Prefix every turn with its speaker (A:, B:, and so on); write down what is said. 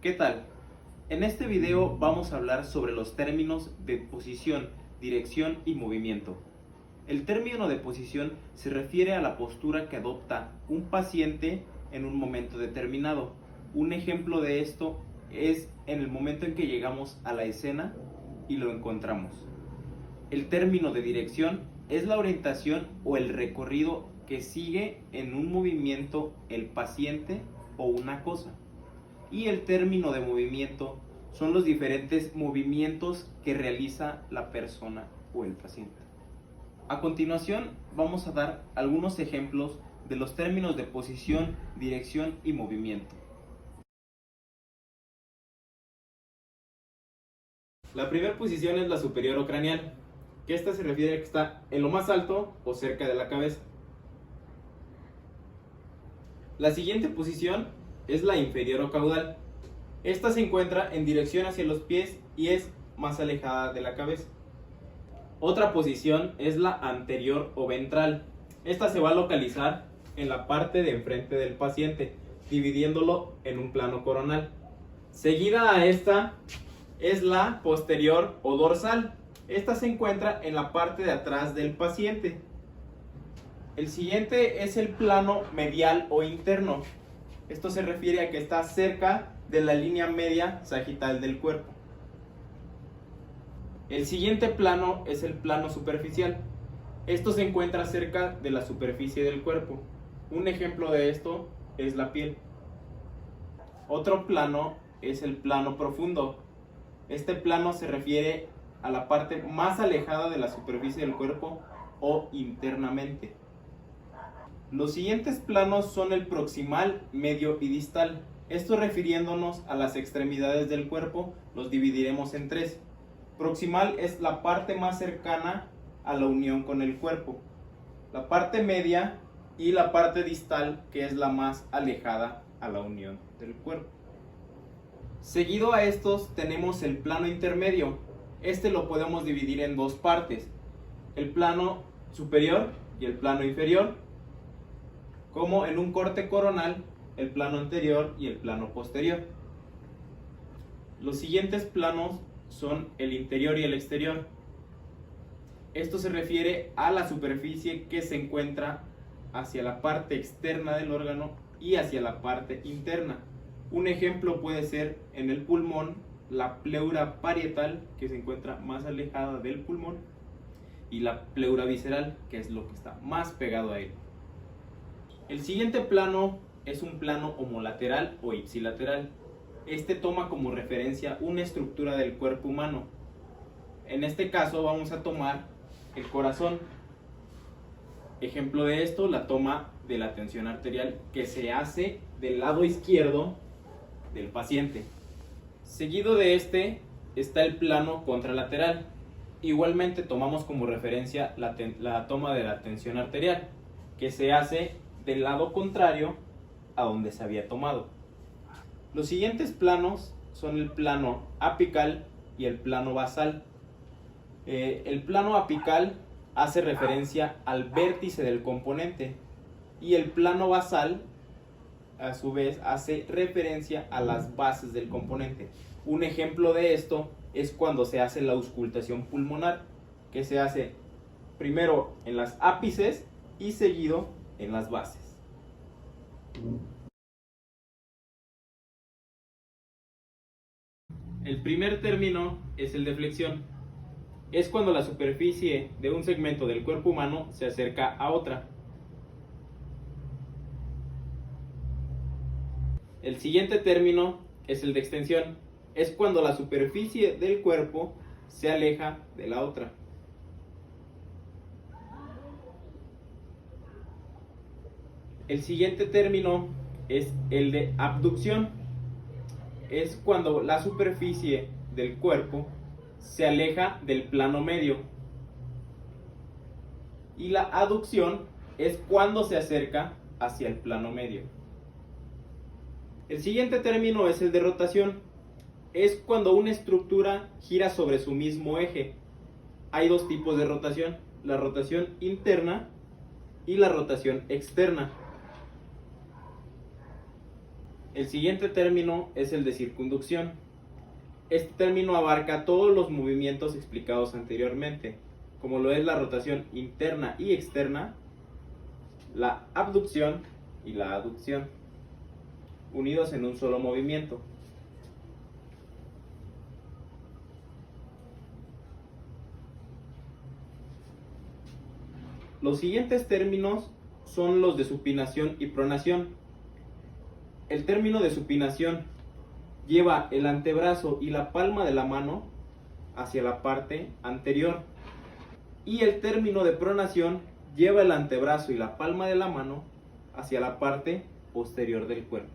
A: ¿Qué tal? En este video vamos a hablar sobre los términos de posición, dirección y movimiento. El término de posición se refiere a la postura que adopta un paciente en un momento determinado. Un ejemplo de esto es en el momento en que llegamos a la escena y lo encontramos. El término de dirección es la orientación o el recorrido que sigue en un movimiento el paciente o una cosa. Y el término de movimiento son los diferentes movimientos que realiza la persona o el paciente. A continuación vamos a dar algunos ejemplos de los términos de posición, dirección y movimiento. La primera posición es la superior o craneal, que esta se refiere a que está en lo más alto o cerca de la cabeza. La siguiente posición es la inferior o caudal. Esta se encuentra en dirección hacia los pies y es más alejada de la cabeza. Otra posición es la anterior o ventral. Esta se va a localizar en la parte de enfrente del paciente, dividiéndolo en un plano coronal. Seguida a esta es la posterior o dorsal. Esta se encuentra en la parte de atrás del paciente. El siguiente es el plano medial o interno. Esto se refiere a que está cerca de la línea media sagital del cuerpo. El siguiente plano es el plano superficial. Esto se encuentra cerca de la superficie del cuerpo. Un ejemplo de esto es la piel. Otro plano es el plano profundo. Este plano se refiere a la parte más alejada de la superficie del cuerpo o internamente. Los siguientes planos son el proximal, medio y distal. Esto refiriéndonos a las extremidades del cuerpo, los dividiremos en tres. Proximal es la parte más cercana a la unión con el cuerpo. La parte media y la parte distal, que es la más alejada a la unión del cuerpo. Seguido a estos tenemos el plano intermedio. Este lo podemos dividir en dos partes. El plano superior y el plano inferior. Como en un corte coronal, el plano anterior y el plano posterior. Los siguientes planos son el interior y el exterior. Esto se refiere a la superficie que se encuentra hacia la parte externa del órgano y hacia la parte interna. Un ejemplo puede ser en el pulmón, la pleura parietal, que se encuentra más alejada del pulmón, y la pleura visceral, que es lo que está más pegado a él. El siguiente plano es un plano homolateral o ipsilateral. Este toma como referencia una estructura del cuerpo humano. En este caso vamos a tomar el corazón. Ejemplo de esto, la toma de la tensión arterial que se hace del lado izquierdo del paciente. Seguido de este está el plano contralateral. Igualmente tomamos como referencia la toma de la tensión arterial que se hace del lado contrario a donde se había tomado. Los siguientes planos son el plano apical y el plano basal. El plano apical hace referencia al vértice del componente y el plano basal a su vez hace referencia a las bases del componente. Un ejemplo de esto es cuando se hace la auscultación pulmonar, que se hace primero en las ápices y seguido en las bases. El primer término es el de flexión. Es cuando la superficie de un segmento del cuerpo humano se acerca a otra. El siguiente término es el de extensión. Es cuando la superficie del cuerpo se aleja de la otra. El siguiente término es el de abducción. Es cuando la superficie del cuerpo se aleja del plano medio. Y la aducción es cuando se acerca hacia el plano medio. El siguiente término es el de rotación. Es cuando una estructura gira sobre su mismo eje. Hay dos tipos de rotación: la rotación interna y la rotación externa. El siguiente término es el de circunducción. Este término abarca todos los movimientos explicados anteriormente, como lo es la rotación interna y externa, la abducción y la aducción, unidos en un solo movimiento. Los siguientes términos son los de supinación y pronación. El término de supinación lleva el antebrazo y la palma de la mano hacia la parte anterior, y el término de pronación lleva el antebrazo y la palma de la mano hacia la parte posterior del cuerpo.